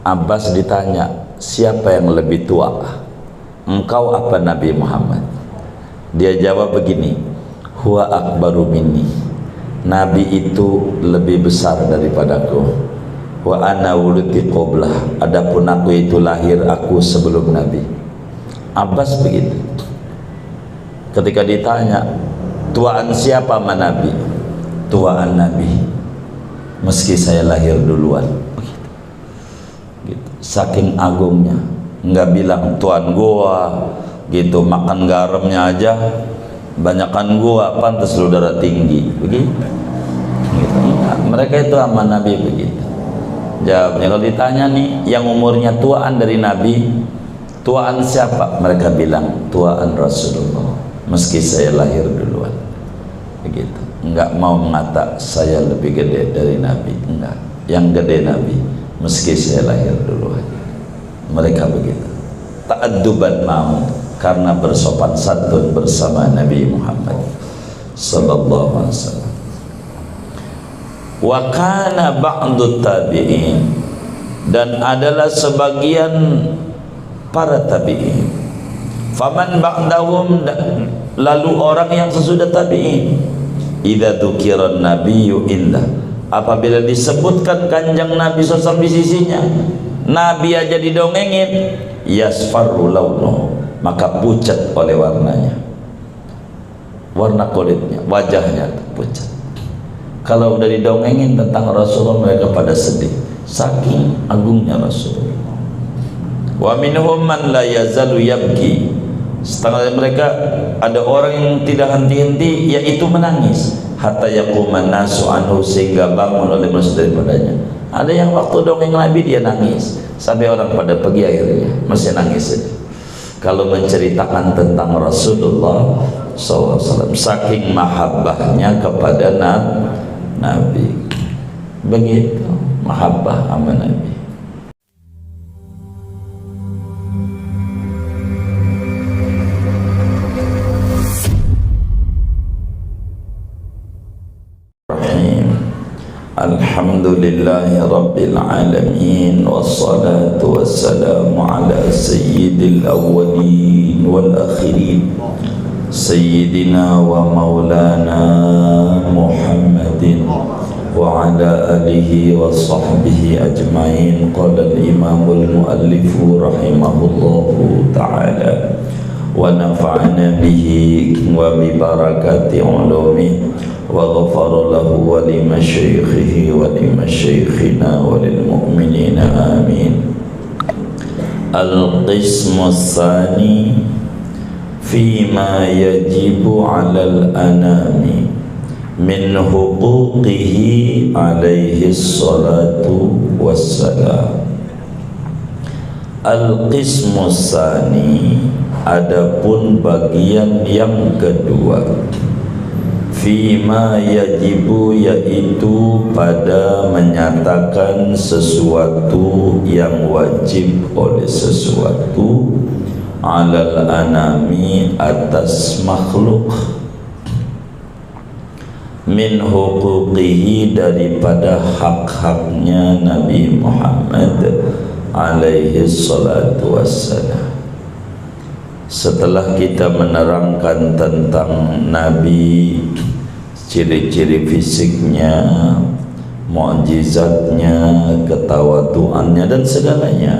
Abbas ditanya, siapa yang lebih tua, engkau apa Nabi Muhammad? Dia jawab begini, huwa akbaru minni, Nabi itu lebih besar daripadaku, wa ana wulidtu qablah, adapun aku itu lahir aku sebelum Nabi. Abbas begitu. Ketika ditanya, tuaan siapa sama Nabi? Tuaan Nabi, meski saya lahir duluan. Gitu. Saking agungnya, nggak bilang tuan gua gitu, makan garamnya aja banyakan gua, pantas lu darah tinggi begitu. Gitu. Nah, mereka itu sama Nabi begitu. Jawabnya kalau ditanya nih, yang umurnya tuaan dari Nabi, tuaan siapa? Mereka bilang tuaan Rasulullah, meski saya lahir duluan. Begitu. Enggak mau mengata saya lebih gede dari Nabi, enggak. Yang gede Nabi, meski saya lahir duluan. Mereka begitu. Ta'adduban mau, karena bersopan santun bersama Nabi Muhammad sallallahu alaihi wasallam. Wa kana ba'du tabi'in, dan adalah sebagian para tabi'in. Faman ba'dahum, lalu orang yang sesudah tabi'in, idza dzukiran nabiyyu indah, apabila disebutkan kanjeng Nabi SAW di sisinya, Nabi aja didongengin, yasfarru launuhu, maka pucat oleh warnanya, warna kulitnya, wajahnya pucat. Kalau udah didongengin tentang Rasulullah, mereka pada sedih, saking agungnya Rasulullah. Wa minhum man la yazalu yabki, setengah dari mereka ada orang yang tidak henti-henti yaitu menangis, hatta yaquman nasu anhu, sehingga bangun oleh manusia daripadanya. Ada yang waktu dongeng Nabi dia nangis sampai orang pada pergi, akhirnya masih nangis saja kalau menceritakan tentang Rasulullah SAW, saking mahabbahnya kepada Nabi. Begitu mahabbah sama Nabi. Alhamdulillahi Rabbil Alamin, wassalatu wassalamu ala sayyidil awwalin wal akhirin, sayyidina wa maulana Muhammadin wa ala alihi wa sahbihi ajma'in. Qala al-imamul muallifu rahimahullahu ta'ala wa nafa'ana bihi wa bi barakati ulumi wa ghafara lahu wa li masyaikhihi wa li masyaikhina wa lil mu'minina amin. Al-qismu tsani fima yajibu 'alal anami min huquqihi alaihi salatu wassalam. Al-qismu tsani, adapun bagian yang kedua, fima yajibu, yaitu pada menyatakan sesuatu yang wajib oleh sesuatu, alal anami, atas makhluk, min huquqihi, daripada hak-haknya Nabi Muhammad alaihi salatu wassalam. Setelah kita menerangkan tentang Nabi, ciri-ciri fisiknya, mukjizatnya, ketawaduannya dan segalanya,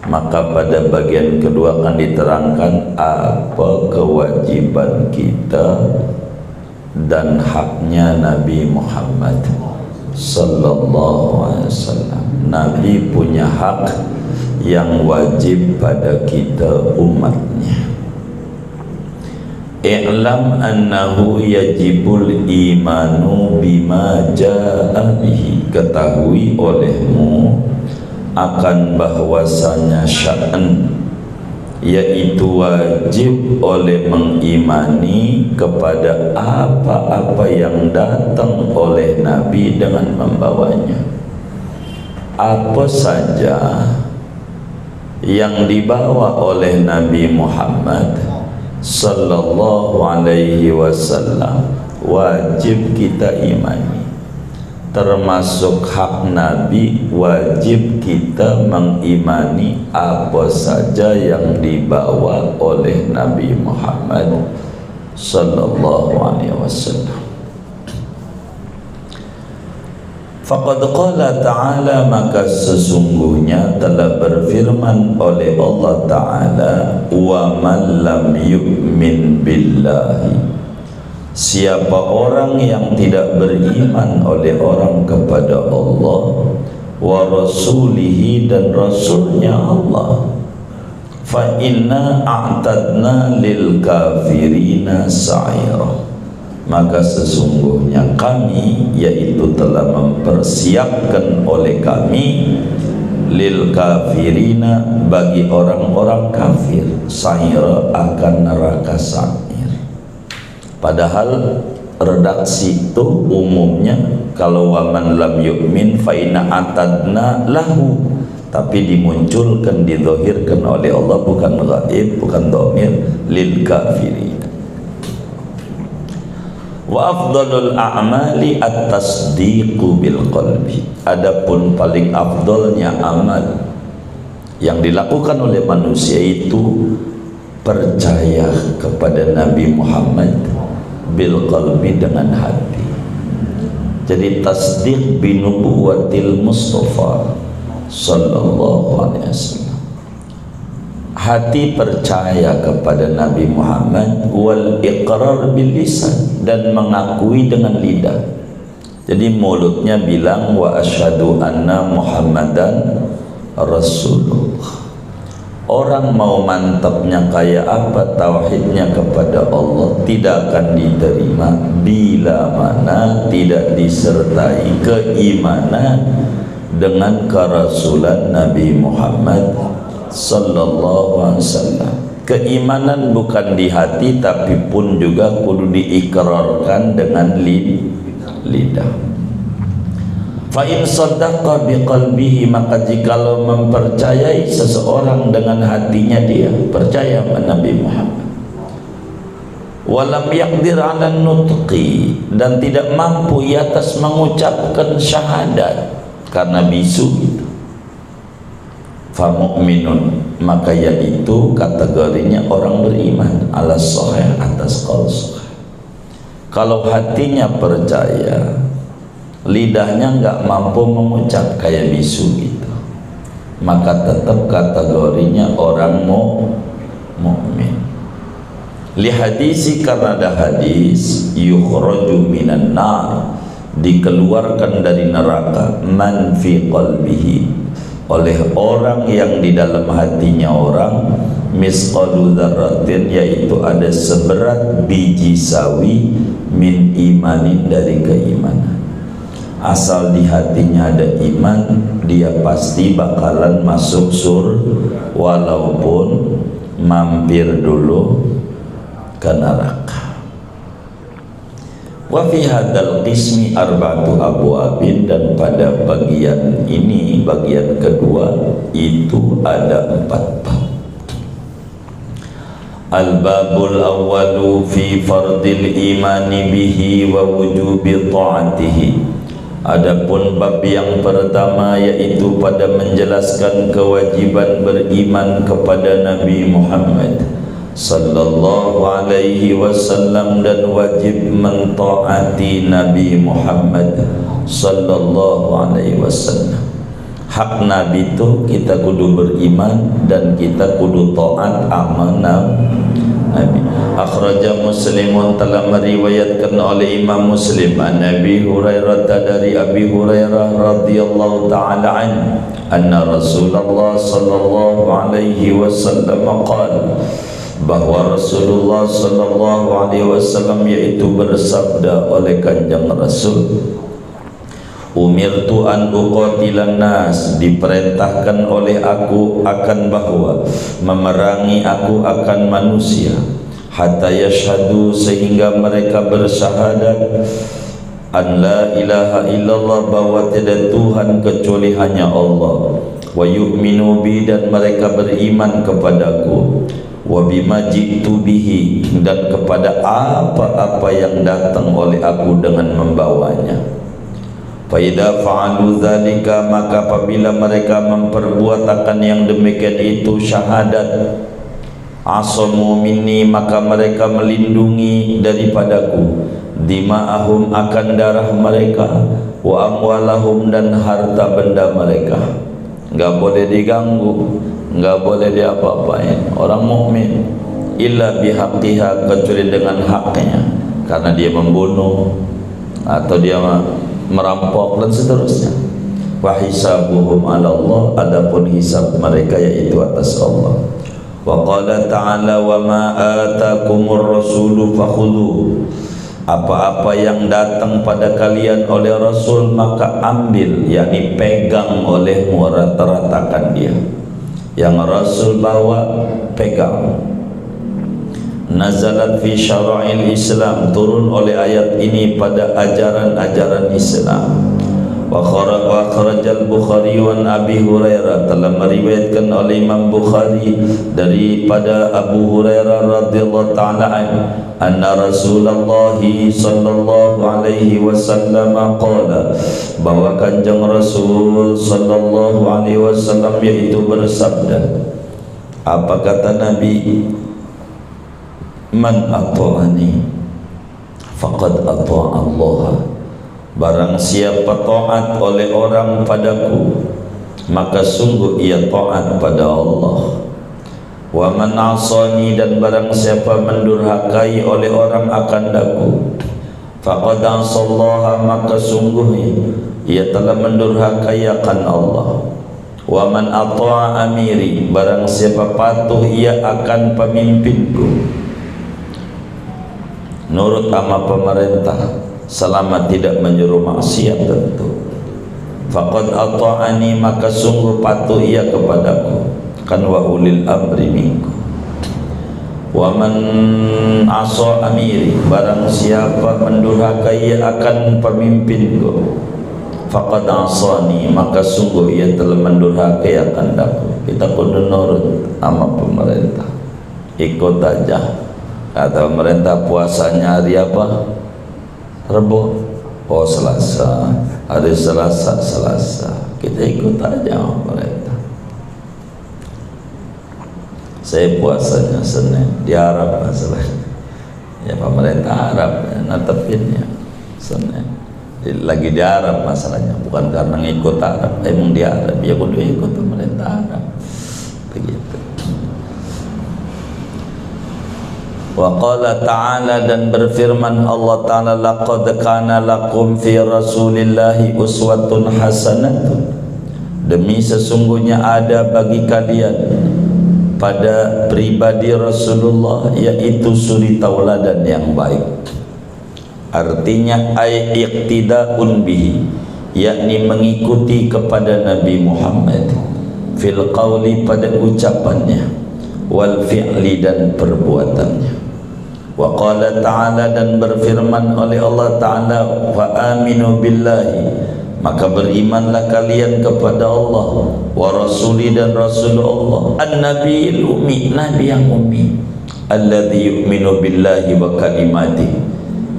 maka pada bagian kedua akan diterangkan apa kewajiban kita dan haknya Nabi Muhammad sallallahu alaihi wasallam. Nabi punya hak yang wajib pada kita umatnya. I'lam annahu yajibul imanu bima ja'a bihi, ketahui olehmu akan bahwasanya sya'an, yaitu wajib oleh mengimani kepada apa-apa yang datang oleh Nabi dengan membawanya. Apa saja yang dibawa oleh Nabi Muhammad sallallahu alaihi wasallam wajib kita imani. termasuk hak Nabi, wajib kita mengimani apa saja yang dibawa oleh Nabi Muhammad sallallahu alaihi wasallam. Faqad qala ta'ala, maka sesungguhnya telah berfirman oleh Allah Ta'ala, wa man lam yu'min billahi, siapa orang yang tidak beriman oleh orang kepada Allah, wa rasulihi, dan rasulnya Allah, fa inna a'tadna lil kafirina sa'ira, maka sesungguhnya kami, yaitu telah mempersiapkan oleh kami, lil kafirina, bagi orang-orang kafir, sa'ira, akan neraka sa'ir. Padahal redaksi itu umumnya kalau waman lam yu'min fa inna atadna lahu, tapi dimunculkan, dizahirkan oleh Allah, bukan ghaib, bukan dhamir, lil kafirin. Wa afdalul a'mali at-tasdiqu bil qalbi, adapun paling afdalnya amal yang dilakukan oleh manusia itu percaya kepada Nabi Muhammad bil qalbi, dengan hati. Jadi tasdiq bi nubuwatil Mustafa sallallahu alaihi wasallam, hati percaya kepada Nabi Muhammad, wal iqrar bil lisan, dan mengakui dengan lidah. Jadi mulutnya bilang wa asyhadu anna Muhammadan Rasulullah. Orang mau mantapnya kayak apa tauhidnya kepada Allah, tidak akan diterima bila mana tidak disertai keimanan dengan kerasulan Nabi Muhammad sallallahu alaihi wasallam. Keimanan bukan di hati, tapi pun juga kudu diikrarkan dengan lidah. Fa in saddaqa biqalbihi, maka jikalau mempercayai seseorang dengan hatinya, dia percaya kepada Nabi Muhammad, walam yaqdir 'ala nutqi, dan tidak mampu di atas mengucapkan syahadat karena bisu itu, fa mu'minun, maka yaitu kategorinya orang beriman, ala sahih, atas qaul sahih. Kalau hatinya percaya, lidahnya enggak mampu mengucap kayak bisu gitu, maka tetap kategorinya orang mukmin. Li hadisi, karena ada hadis, yukhraju minan nar, dikeluarkan dari neraka, man fi qalbihi, oleh orang yang di dalam hatinya orang, misqalu dzarratin, yaitu ada seberat biji sawi, min imanin, dari keimanan. Asal di hatinya ada iman, dia pasti bakalan masuk surga, walaupun mampir dulu ke neraka. Wa fi hadzal qismi arba'atu abwabin, dan pada bagian ini, bagian kedua itu ada 4 bab. Al-babul awwalu fi fardil imani bihi wa wujubi ta'atihi. Adapun bab yang pertama yaitu pada menjelaskan kewajiban beriman kepada Nabi Muhammad sallallahu alaihi wasallam, dan wajib mentaati Nabi Muhammad sallallahu alaihi wasallam. Hak Nabi itu kita kudu beriman dan kita kudu taat amanah Nabi. Akhraja Muslimun, telah meriwayatkan oleh Imam Muslim, an Nabi Hurairah, dari Abi Hurairah radhiyallahu ta'ala anna Rasulullah sallallahu alaihi wasallam qala, bahwa Rasulullah sallallahu alaihi wasallam yaitu bersabda oleh Kanjeng Rasul, umirtu an uqatilan nas, diperintahkan oleh aku akan bahwa memerangi aku akan manusia, hatta yashhadu, sehingga mereka bersyahadat, an la ilaha illallah, bahwa tiada Tuhan kecuali hanya Allah, wa yu'minu bi, dan mereka beriman kepadaku, wa bima jitu bihi, dan kepada apa-apa yang datang oleh aku dengan membawanya. Fa idza fa'alu dzalika, maka apabila mereka memperbuat akan yang demikian itu syahadat, asamu minni, maka mereka melindungi daripadaku, dima'ahum, akan darah mereka, wa amwalahum, dan harta benda mereka. Enggak boleh diganggu, enggak boleh diapa-apain orang mukmin, illa bihaqqiha, kecuali dengan haknya, karena dia membunuh atau dia merampok dan seterusnya. Wa hisabuhum 'ala Allah, adapun hisab mereka yaitu atas Allah. Wa qala ta'ala wa ma atakumur rasulu fakhudhu, apa-apa yang datang pada kalian oleh Rasul maka ambil, yakni pegang olehmu, rata-ratakan dia. Yang Rasul bawa pegang. Nazalat fi syara'il Islam, turun oleh ayat ini pada ajaran-ajaran Islam. Wa kharajal Bukhari wa Abi Hurairah, telah meriwayatkan oleh Imam Bukhari daripada Abu Hurairah radhiyallahu ta'ala anna Rasulullah sallallahu alaihi wasallam qala, bahwa Kanjeng Rasul sallallahu alaihi wasallam yaitu bersabda. Apa kata Nabi? Man ata'ani faqad ata'a Allah, barang siapa taat oleh orang padaku maka sungguh ia taat pada Allah. Wa man asani, dan barang siapa mendurhakai oleh orang akan daku, faqad asallaha, maka sungguh ia telah mendurhakai akan Allah. Wa man ata'a amiri, barang siapa patuh ia akan pemimpinku, nurut sama pemerintah selama tidak menyuruh maksiat tentu. Faqad ata'ani, maka sungguh patuh ia kepadaku, kan wa ulil amri minkum. Wa man asa amiri, barang siapa mendurhakai akan pemimpinku, faqad asani, maka sungguh ia telah mendurhakai akan daku. Kita kudu nurut sama pemerintah, ikut aja. Kata pemerintah puasanya hari apa? Rebo. Oh Selasa. Hari Selasa, kita ikut aja pemerintah. Saya puasanya Senin di Arab masalahnya. Ya pemerintah Arab natepinnya Senin. Lagi di Arab masalahnya, bukan karena ngikut Arab, emang di Arab ya kudu ikut pemerintah Arab. Begitu. Wa qala ta'ala, dan berfirman Allah Ta'ala, laqad kana lakum fi rasulillahi uswatun hasanatun, demi sesungguhnya ada bagi kalian pada pribadi Rasulullah yaitu suri tauladan yang baik. Artinya ay iqtida'un bihi, yakni mengikuti kepada Nabi Muhammad, fil qawli, pada ucapannya, wal fi'li, dan perbuatannya. Wa qala ta'ala, dan berfirman oleh Allah Ta'ala, fa aminu billahi, maka berimanlah kalian kepada Allah, wa rasuli, dan Rasul Allah, an-nabiyil ummi, nabi yang ummi, alladzi yu'minu billahi wa kalimatihi,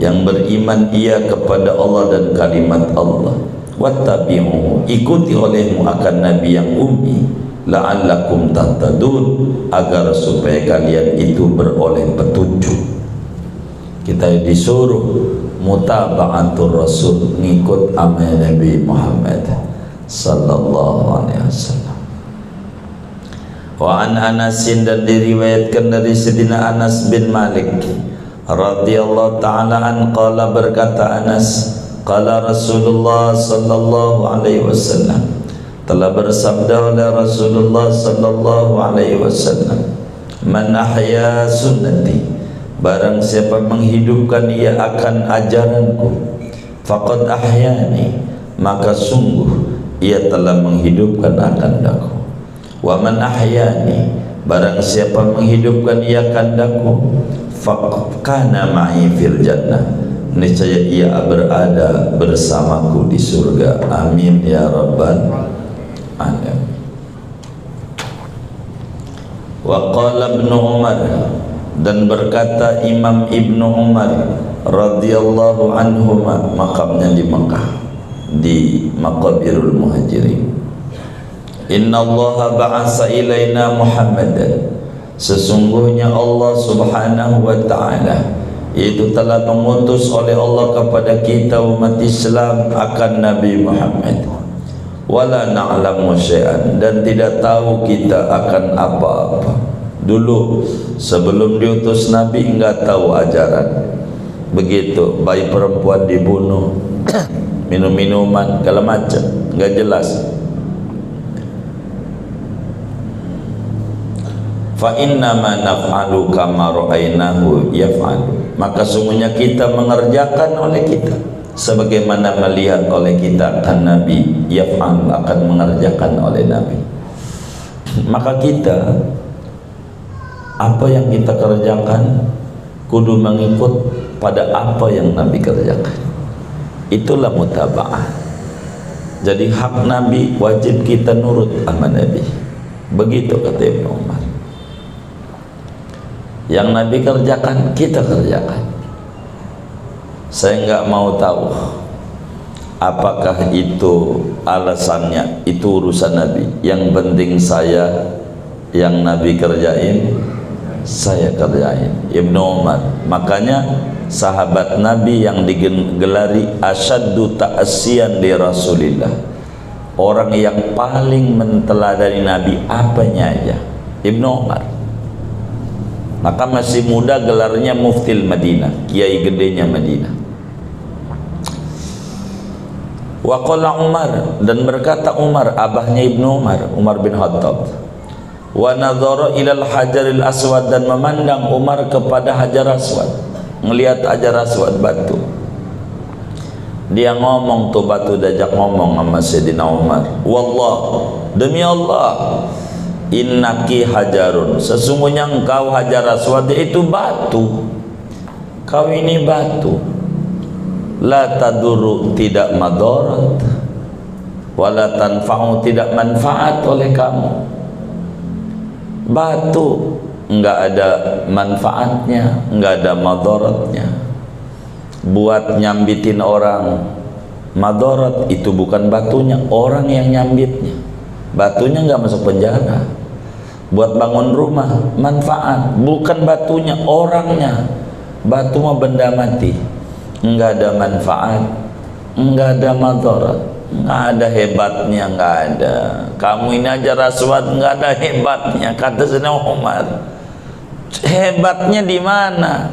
yang beriman ia kepada Allah dan kalimat Allah. Wattabi'u, ikuti olehmu akan nabi yang ummi, la'allakum tahtadun, agar supaya kalian itu beroleh petunjuk. Kita disuruh mutaba'atul Rasul, ngikut amal Nabi Muhammad sallallahu alaihi wasallam. Wa an Anasin, dan diriwayatkan dari Sayyidina Anas bin Malik radhiyallahu ta'ala an, qala, berkata Anas, qala Rasulullah sallallahu alaihi wasallam, telah bersabda oleh Rasulullah sallallahu alaihi wasallam, man ahya sunnati, barang siapa menghidupkan ia akan ajaranku, faqad ahyani, maka sungguh ia telah menghidupkan akan daku. Wa man ahyani, barang siapa menghidupkan ia akan daku, faqana ma'i fil jannah, niscaya ia berada bersamaku di surga. Amin ya rabbal alamin. Wa qala Ibnu Umar, dan berkata Imam Ibnu Umar radhiyallahu anhuma, makamnya di Mekah, di maqabirul muhajirin. Inna Allah ba'asa ilaina Muhammadan, sesungguhnya Allah subhanahu wa ta'ala itu telah mengutus oleh Allah kepada kita umat Islam akan Nabi Muhammad. Wala na'lamu syai'an, dan tidak tahu kita akan apa-apa. Dulu sebelum diutus Nabi enggak tahu ajaran. Begitu bayi perempuan dibunuh, minum-minuman segala macam, enggak jelas. Fa inna ma naf'alu kama ra'ainahu yaf'alu, maka sungguhnya kita mengerjakan oleh kita sebagaimana melihat oleh kita kan Nabi yaf'al akan mengerjakan oleh Nabi. Maka kita apa yang kita kerjakan kudu mengikut pada apa yang Nabi kerjakan. Itulah mutaba'ah. Jadi hak Nabi wajib kita nurut sama Nabi. Begitu kata Ibnu Umar. Yang Nabi kerjakan kita kerjakan. Saya enggak mau tahu apakah itu alasannya, itu urusan Nabi. Yang penting saya yang Nabi kerjain, saya kerjain. Ibnu Umar, makanya sahabat Nabi yang digelari asyaddu ta'assiyan li Rasulillah, orang yang paling menteladani Nabi apanya aja, Ibnu Umar. Maka masih muda gelarnya Muftil Madinah, kiai gedenya Madinah. Wa qala Umar, dan berkata Umar, abahnya Ibnu Umar, Umar bin Khattab. Wa nadhara ilal hajaril aswad, dan memandang Umar kepada hajar aswad, ngelihat hajar aswad batu. Dia ngomong tuh batu, diajak ngomong sama Sayyidina Umar, wallah, demi Allah, innaki hajarun, sesungguhnya engkau hajar aswad itu batu, kau ini batu, la taduru, tidak madarat, wala tanfa'u, tidak manfaat oleh kamu. Batu enggak ada manfaatnya, enggak ada madaratnya. Buat nyambitin orang, madarat itu bukan batunya, orang yang nyambitnya. Batunya enggak masuk penjara. Buat bangun rumah manfaat, bukan batunya, orangnya. Batu mah benda mati, enggak ada manfaat, enggak ada madarat, enggak ada hebatnya, enggak ada. Kamu ini aja aswad enggak ada hebatnya, kata Sayyidina Umar. Hebatnya di mana?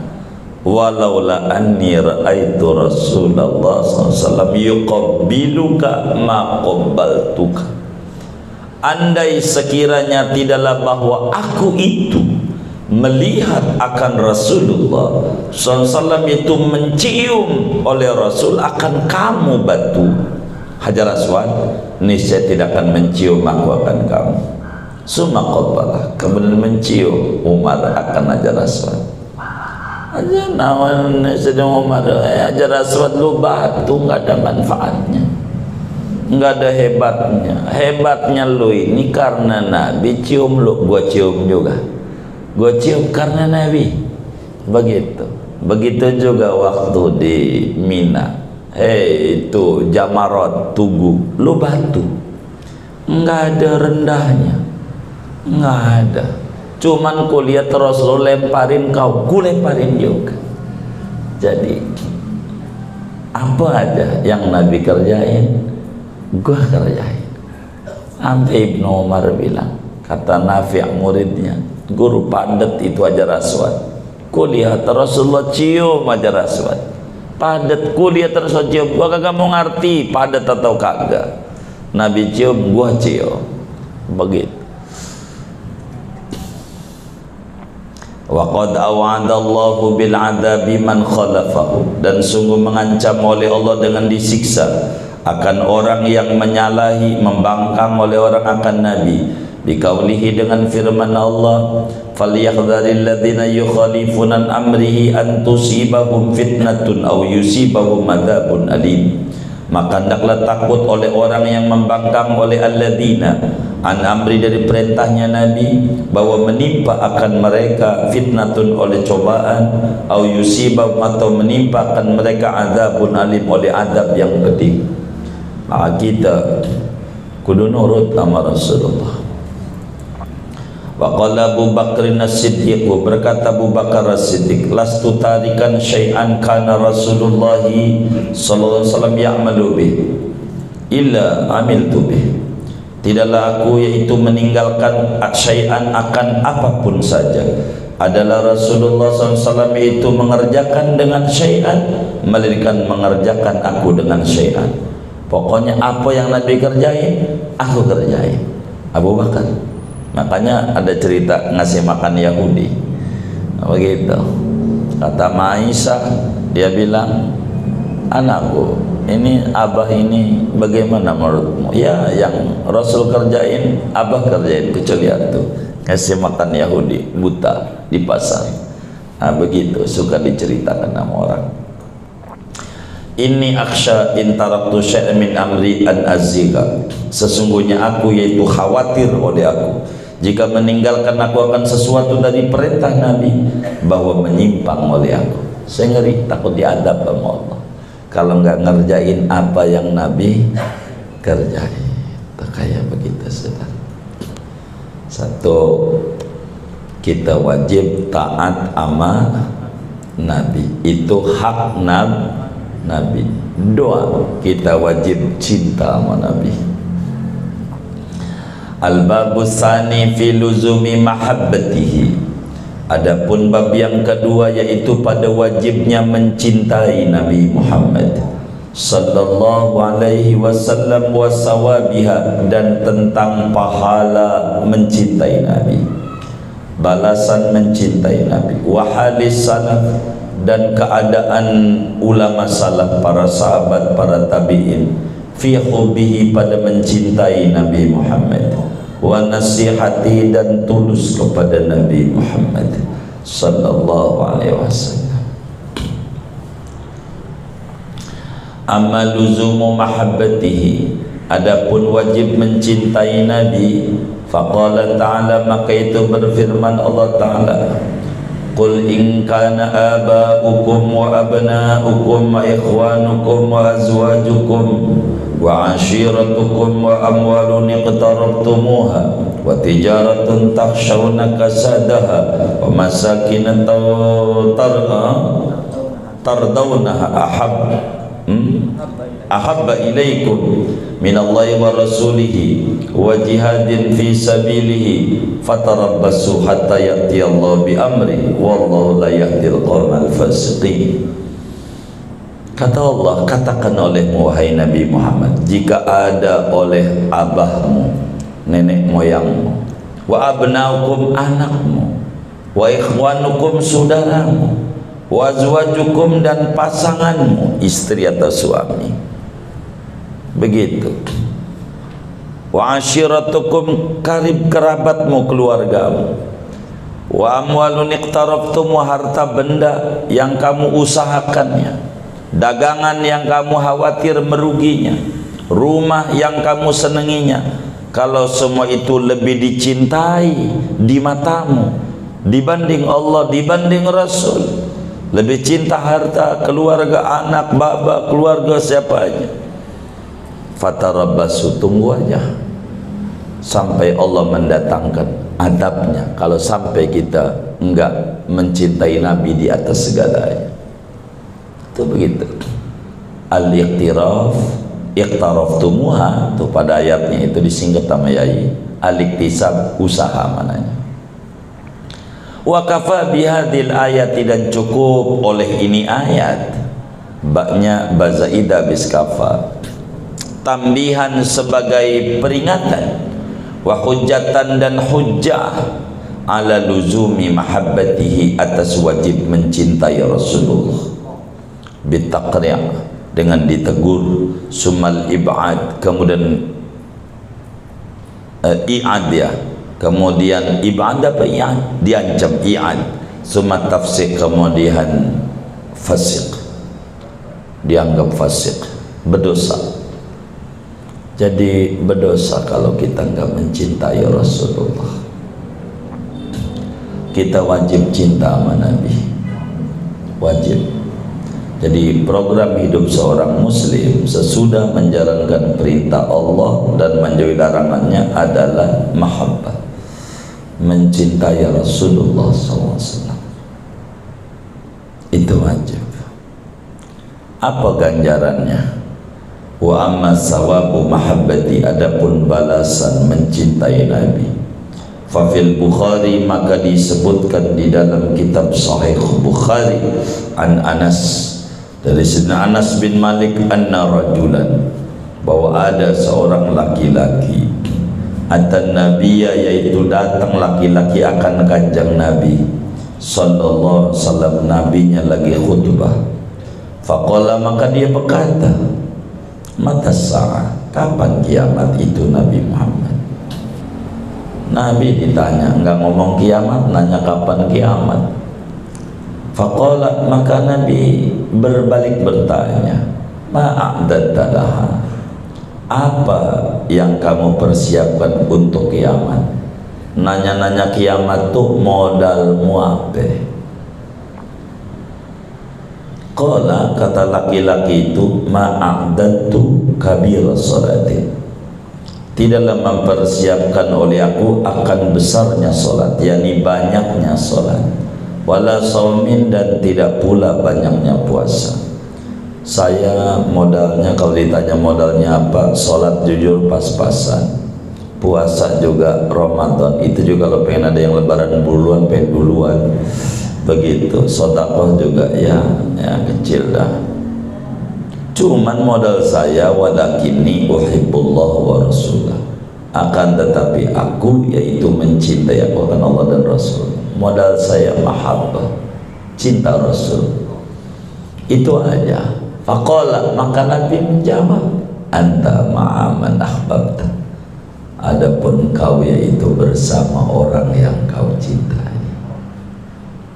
Walaula anni ra'aitu Rasulullah SAW yuqabbiluka ma qabbaltuka, andai sekiranya tidaklah bahwa aku itu melihat akan Rasulullah SAW itu mencium oleh Rasul akan kamu batu hajar aswad, niscaya tidak akan mencium aku akan kamu. Summa qabbalah, kemudian mencium Umar akan hajar aswad. Aja nawan Sayyidina Umar, hajar aswad lu batu, enggak ada manfaatnya, enggak ada hebatnya. Hebatnya lu ini karena Nabi cium lu, gua cium juga. Gua cium karena Nabi. Begitu. Begitu juga waktu di Mina. Itu Jamarat, Tugu, lu batu. Enggak ada rendahnya. Enggak ada. Cuman kulihat terus lu lemparin kau, ku lemparin juga. Jadi apa aja yang Nabi kerjain, gua kerjain. Sampai Ibnu Umar bilang, kata Nafi' muridnya, guru padat itu hajar aswad. Kulihat Rasulullah cium hajar aswad, padat. Kulihat Rasulullah cium, gua kagak mau ngerti padat atau kagak. Nabi cium, gua cium. Begitu. Wa qad awa'adallahu bil 'adzabi man khalafahu, dan sungguh mengancam oleh Allah dengan disiksa akan orang yang menyalahi, membangkang oleh orang akan Nabi. Biqaulihi, dengan firman Allah, falyahdharil ladzina yukhalifuna an amrihi an tusibahum fitnatun aw yusibahum adzabun alim. Maka hendaklah takut oleh orang yang membangkang oleh alladzina an amri, dari perintahnya Nabi, bahwa menimpa akan mereka fitnatun oleh cobaan, au yusibahum, atau menimpa akan mereka adzabun alim oleh adab yang pedih. kita kudu nurut sama Rasulullah. Wa qala Abu Bakr as-Siddiq, berkata Abu Bakar as-Siddiq, lastu tarikan syai'an kana Rasulullah sallallahu alaihi wasallam ya'malu bih illa amiltu bih. Tidaklah aku yaitu meninggalkan syai'an akan apapun saja adalah Rasulullah SAW itu mengerjakan dengan syai'an, melainkan mengerjakan aku dengan syai'an. Pokoknya apa yang Nabi kerjain, aku kerjain. Abu Bakar. Makanya ada cerita ngasih makan Yahudi begitu. Kata Aisyah, dia bilang, anakku, ini abah ini bagaimana menurutmu? Ya, yang Rasul kerjain abah kerjain, kecuali itu ngasih makan Yahudi buta di pasar. Nah begitu suka diceritakan sama orang. Inni akhsha in taraktu syai'an min amri an azziga, sesungguhnya aku yaitu khawatir oleh aku jika meninggalkan aku akan sesuatu dari perintah Nabi bahwa menyimpang oleh aku. Saya ngeri takut diadab sama Allah kalau nggak ngerjain apa yang Nabi kerjain. Kayak begitu sudah. Satu, kita wajib taat sama Nabi, itu hak Nabi. Dua, kita wajib cinta sama Nabi. Al-babus tsani fi luzumi mahabbatihi, adapun bab yang kedua yaitu pada wajibnya mencintai Nabi Muhammad sallallahu alaihi wasallam wa sawabiha, dan tentang pahala mencintai Nabi, balasan mencintai Nabi, wa halis salaf, dan keadaan ulama salaf, para sahabat, para tabi'in, fi hubbihi, pada mencintai Nabi Muhammad, wa nasihati, dan tulus kepada Nabi Muhammad sallallahu alaihi wasallam. Amma luzumu mahabbatihi, adapun wajib mencintai Nabi, faqala ta'ala, maka itu berfirman Allah Ta'ala, qul in kana aba'ukum wa abna'ukum wa ikhwanukum wa azwajukum wa ashiratukum wa amwalun iqtarabtumuha wa tijaratun takhshawna kasadaha wa masakin tardawnaha ahabba ilaikum minallahi wa rasulihi wa jihadin fi sabilihi fatarabbasu hatta ya'tiyallahu bi amri wallahu la yahdil qawmal fasiqin. Kata Allah, katakan olehmu wahai Nabi Muhammad, jika ada oleh abahmu, nenek moyangmu, wa abnaukum, anakmu, wa ikhwanukum, saudaramu, wa azwajukum, dan pasanganmu, istri atau suami, begitu, wa ashiratukum, karib kerabatmu, keluargamu, wa amwalun iqtarabtum, harta benda yang kamu usahakannya, dagangan yang kamu khawatir meruginya, rumah yang kamu senanginya. Kalau semua itu lebih dicintai di matamu dibanding Allah, dibanding Rasul, lebih cinta harta, keluarga, anak, bapa, keluarga siapa aja, fatarabbasu, tunggu aja sampai Allah mendatangkan adabnya kalau sampai kita enggak mencintai Nabi di atas segalanya. Itu begitu. Al-iqtiraf, iqtaraftumuha, itu pada ayatnya itu disingkat sama Yai. Al-iktisab, usaha mananya. Wa kafa bihadil ayati, dan cukup oleh ini ayat, baknya bazaida biskafa, tambihan sebagai peringatan, wa hujjatan, dan hujjah, ala luzumi mahabbatihi, atas wajib mencintai Rasulullah, bitaqri', dengan ditegur, sumal ib'ad, kemudian i'ad, ya, kemudian ib'ad apa i'ad, diancam, i'ad, sumat tafsik, kemudian fasik, dianggap fasik, berdosa. Jadi berdosa kalau kita enggak mencintai Rasulullah. Kita wajib cinta sama Nabi, wajib. Jadi program hidup seorang muslim sesudah menjalankan perintah Allah dan menjauhi larangannya adalah mahabbah, mencintai Rasulullah SAW. Itu wajib. Apa ganjarannya? Wa amma sawabu mahabbati, adapun balasan mencintai Nabi. Fafil Bukhari, maka disebutkan di dalam kitab Sahih Bukhari an Anas, dari Sayyidina Anas bin Malik, anna rajulan, bahwa ada seorang laki-laki, atan nabiyya, yaitu datang laki-laki akan kanjeng Nabi sallallahu alaihi wasallam, nabinya lagi khutbah. Faqala, maka dia berkata, mata sa'ah, kapan kiamat itu Nabi Muhammad? Nabi ditanya, enggak ngomong kiamat, nanya kapan kiamat. Faqala, maka Nabi berbalik bertanya, ma'a'dadta laha, apa yang kamu persiapkan untuk kiamat? Nanya-nanya kiamat tuh modalmu apa? Qala, kata laki-laki itu, ma'a'dadtu kabira salatin, tidaklah mempersiapkan oleh aku akan besarnya solat, yakni banyaknya solat, wala saumin, dan tidak pula banyaknya puasa. Saya modalnya, kalau ditanya modalnya apa, solat jujur pas-pasan, puasa juga Ramadan, itu juga kalau pengen ada yang lebaran duluan, pengen duluan begitu. Sedekah juga ya kecil dah. Cuman modal saya, walakinni uhibbullah wa rasulah, akan tetapi aku yaitu mencintai aku akan Allah dan Rasul. Modal saya mahabbah, cinta Rasul, itu aja. Faqala, maka Nabi menjawab, anta ma'aman ahbabta, adapun kau yaitu bersama orang yang kau cintai.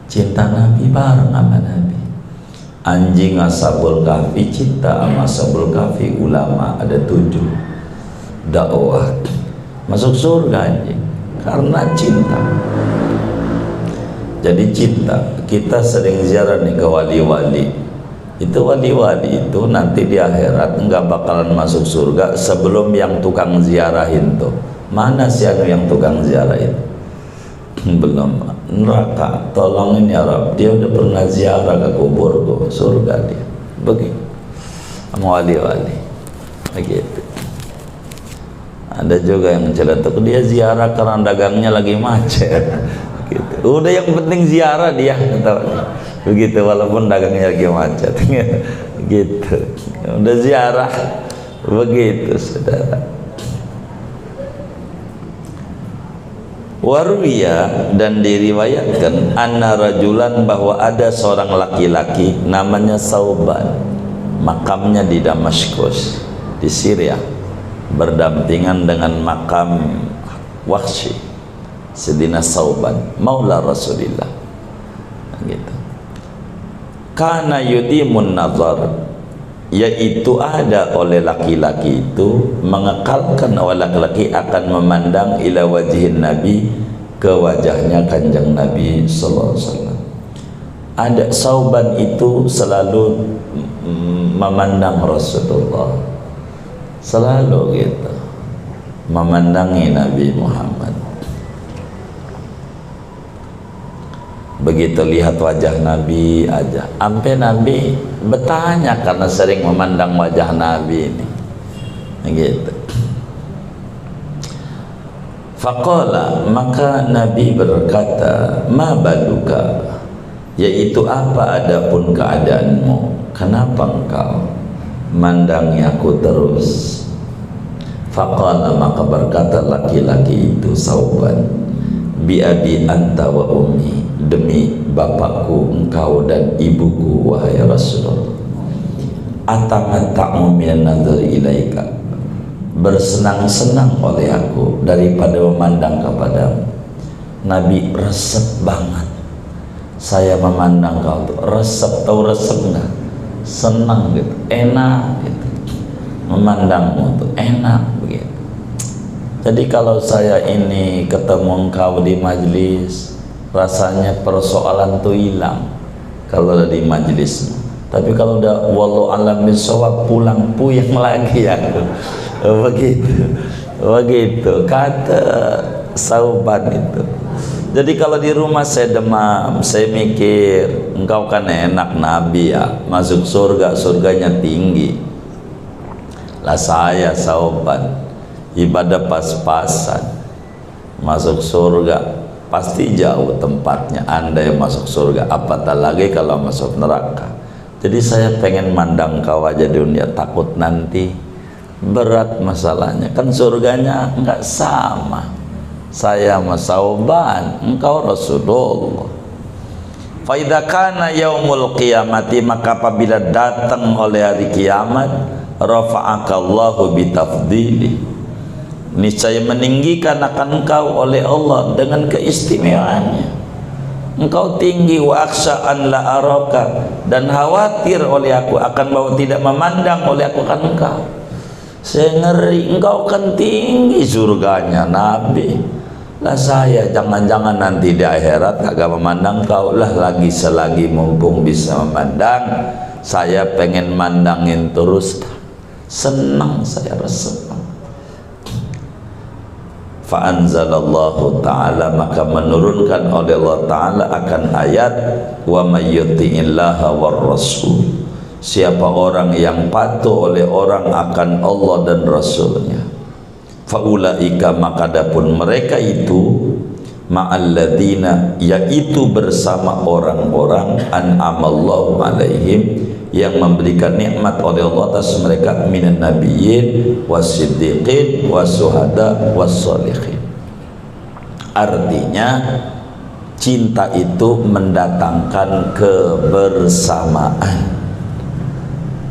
Cinta Nabi bareng sama Nabi. Anjing Ashabul Kahfi cinta sama Ashabul Kahfi, ulama ada 7 dakwah masuk surga anjing karena cinta. Jadi cinta, kita sering ziarah nih ke wali-wali. Itu wali-wali itu nanti di akhirat enggak bakalan masuk surga sebelum yang tukang ziarahin tuh. Mana sih anu yang tukang ziarahin? Belum, neraka. Tolongin ya Rabb, dia udah pernah ziarah ke kubur tuh, surga dia. Begitu sama wali-wali begitu. Ada juga yang celetuk, dia ziarah karena dagangnya lagi macet gitu. Udah yang penting ziarah dia, begitu, walaupun dagangnya lagi macet gitu. Udah ziarah begitu, saudara. Warwiya, dan diriwayatkan, anna rajulan, bahwa ada seorang laki-laki namanya Sauban, makamnya di Damaskus di Syria, berdampingan dengan makam Wahsy, Sayyidina Sauban maula Rasulillah gitu. Kana yudimun nazar, yaitu ada oleh laki-laki itu mengekalkan, oleh laki-laki akan memandang ila wajhin Nabi, ke wajahnya kanjeng Nabi sallallahu alaihi wasallam. Ada Sauban itu selalu memandang Rasulullah, selalu gitu memandangi Nabi Muhammad. Begitu lihat wajah Nabi aja, sampai Nabi bertanya karena sering memandang wajah Nabi ini gitu. Faqala, maka Nabi berkata, ma baluka, yaitu apa adapun keadaanmu, kenapa engkau mandangi aku terus? Faqala, maka berkata laki-laki itu Sauban, bi abi anta wa ummi, demi bapakku engkau dan ibuku wahai Rasulullah. Atamatta'u minan nadhari ilaika, bersenang-senang oleh aku daripada memandang kepadamu. Nabi resep banget, saya memandang kau tuh resep, tahu resep enggak? Senang gitu, enak gitu, memandangmu tuh enak begitu. Jadi kalau saya ini ketemu engkau di majlis, rasanya persoalan tuh hilang kalau di majlis. Tapi kalau udah wallahu alam bisawab, pulang puyeng lagi aku. Begitu kata Sauban itu. Jadi kalau di rumah saya demam, saya mikir, engkau kan enak Nabi ya, masuk surga, surganya tinggi. Lah saya Sauban, ibadah pas-pasan, masuk surga pasti jauh tempatnya. Anda yang masuk surga, apatah lagi kalau masuk neraka. Jadi saya pengen mandang kau aja di dunia, takut nanti berat masalahnya. Kan surganya enggak sama. Saya Sauban, engkau Rasulullah. Fa idza kana yaumul qiyamati, maka apabila datang oleh hari kiamat, rafa'akallahu bitafdili, niscaya meninggikan akan engkau oleh Allah dengan keistimewaannya. Engkau tinggi, wa akhsha an la araka, dan khawatir oleh aku akan bahwa tidak memandang oleh aku akan engkau. Saya ngeri, engkau kan tinggi surganya Nabi. Lah saya jangan-jangan nanti di akhirat kagak memandang kau. Lah lagi selagi mumpung bisa memandang, saya pengen mandangin terus. Senang saya rasa. Fa anzalallahu ta'ala, maka menurunkan oleh Allah Ta'ala akan ayat wa may yuti'illaha war rasul, siapa orang yang patuh oleh orang akan Allah dan Rasulnya, faulaika, maka adapun mereka itu, ma'alladzina, yaitu bersama orang-orang an'amallahu alaihim, yang memberikan nikmat oleh Allah atas mereka, minan nabiyyin wasiddiqin wasuhada wassalihin. Artinya cinta itu mendatangkan kebersamaan,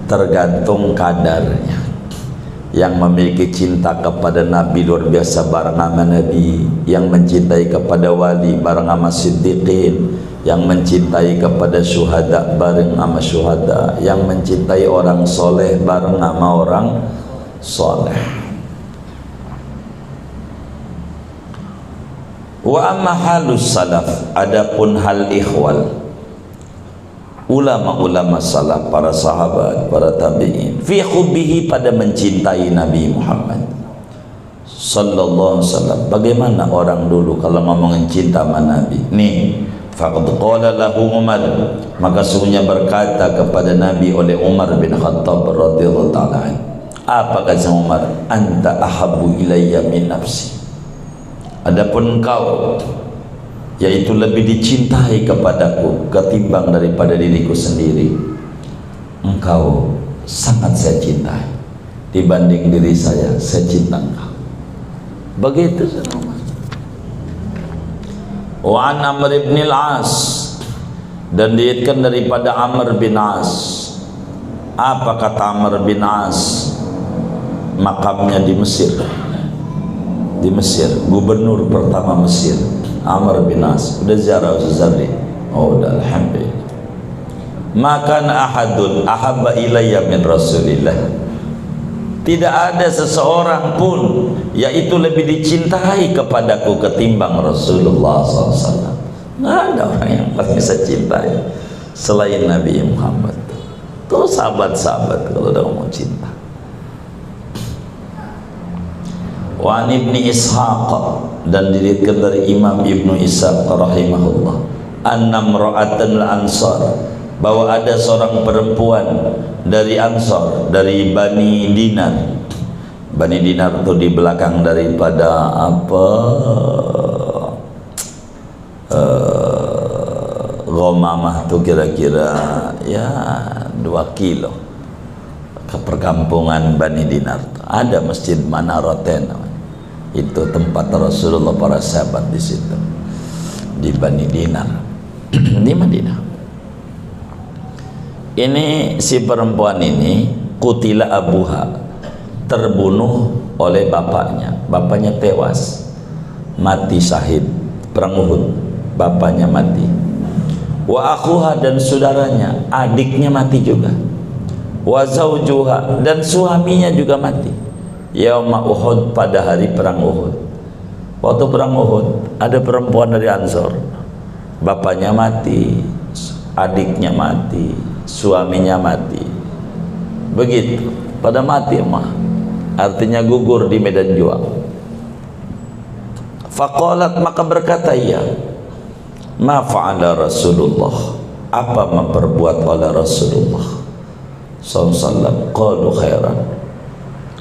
tergantung kadarnya. Yang memiliki cinta kepada Nabi luar biasa bareng sama Nabi, yang mencintai kepada wali bareng sama siddiqin, yang mencintai kepada syuhada bareng sama syuhada, yang mencintai orang soleh bareng sama orang soleh. Wa amma halus salaf, adapun hal ikhwal, ulama-ulama salaf, para sahabat, para tabi'in, fi hubbihi, pada mencintai Nabi Muhammad sallallahu alaihi wasallam. Bagaimana orang dulu kalau ngomongin cinta sama Nabi? Nih, faqad qala lahu Umar, maka sungguhnya berkata kepada Nabi oleh Umar bin Khattab radhiyallahu ta'ala. Apa kata Umar? Anta ahabbu ilayya min nafsi, adapun engkau, yaitu lebih dicintai kepadaku ketimbang daripada diriku sendiri. Engkau sangat saya cintai dibanding diri saya cinta engkau. Begitu saudara. Wa an Amr bin al-As, dan diriwayatkan daripada Amr bin As. Apa kata Amr bin As? Makamnya di Mesir. Di Mesir, gubernur pertama Mesir Amr bin As. Udah ziarah Zari? Oh udah, alhamdulillah. Maka ahadun ahabba ilayya min Rasulillah, tidak ada seseorang pun yaitu lebih dicintai kepadaku ketimbang Rasulullah SAW. Nggak ada orang yang paling saya cintai selain Nabi Muhammad. Tuh sahabat-sahabat kalau udah mau cinta. Wa Ibni Ishaq, dan diriwayatkan dari Imam Ibnu Ishaq rahimahullah, annamra'atan al-ansar, bahwa ada seorang perempuan dari Ansar, dari Bani Dinar. Bani Dinar itu di belakang daripada apa, Ghamamah tuh kira-kira ya 2 kilo ke perkampungan Bani Dinar. Ada Masjid Manaratain, itu tempat Rasulullah, para sahabat di situ, di Bani Dinar di Madinah. Ini si perempuan ini kutila abuha, terbunuh oleh bapaknya. Bapaknya tewas, mati syahid perang Uhud, bapaknya mati. Wa akhuha, dan saudaranya, adiknya mati juga. Wa zaujuha, dan suaminya juga mati. Yauma Uhud, pada hari perang Uhud. Waktu perang Uhud ada perempuan dari Ansor, bapaknya mati, adiknya mati, suaminya mati. Begitu, pada mati mah, artinya gugur di medan juang. Faqalat, maka berkata ia, ma fa'ala Rasulullah, apa memperbuat oleh Rasulullah SAW? Qalu khairan,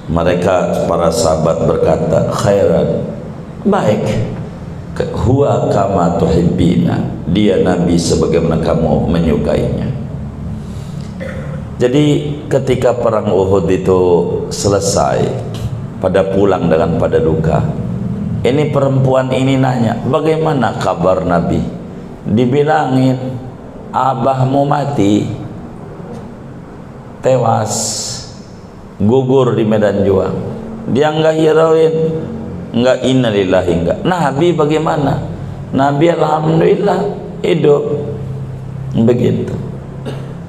mereka para sahabat berkata khairan, baik. Huwa kama tuhibbina, dia Nabi sebagaimana kamu menyukainya. Jadi ketika perang Uhud itu selesai, pada pulang dengan pada duka, ini perempuan ini nanya, bagaimana kabar Nabi? Dibilangin, abahmu mati, tewas, gugur di medan juang. Dia enggak hirauin, enggak innalillahi, enggak. Nabi bagaimana? Nabi alhamdulillah hidup. Begitu.